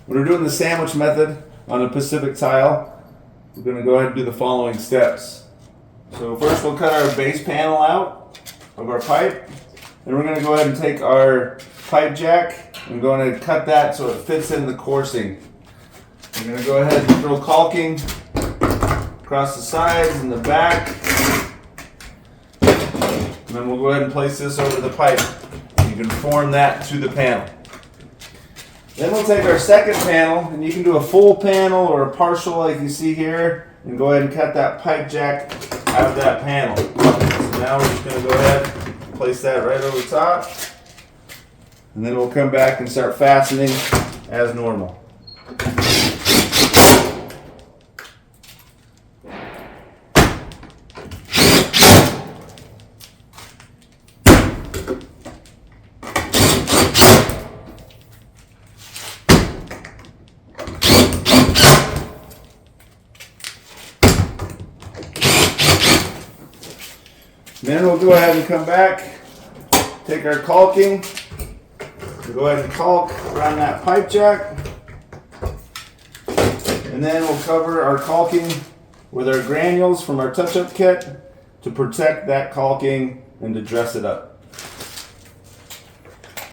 When we're doing the sandwich method on a Pacific tile, we're going to go ahead and do the following steps. So first we'll cut our base panel out of our pipe. Then we're going to go ahead and take our pipe jack and going to cut that so it fits in the coursing. We're going to go ahead and throw caulking across the sides and the back. And then we'll go ahead and place this over the pipe. You can form that to the panel. Then we'll take our second panel, and you can do a full panel or a partial like you see here, and go ahead and cut that pipe jack out of that panel. So now we're just going to go ahead and place that right over top. And then we'll come back and start fastening as normal. Then we'll go ahead and come back, take our caulking, we'll go ahead and caulk around that pipe jack, and then we'll cover our caulking with our granules from our touch-up kit to protect that caulking and to dress it up.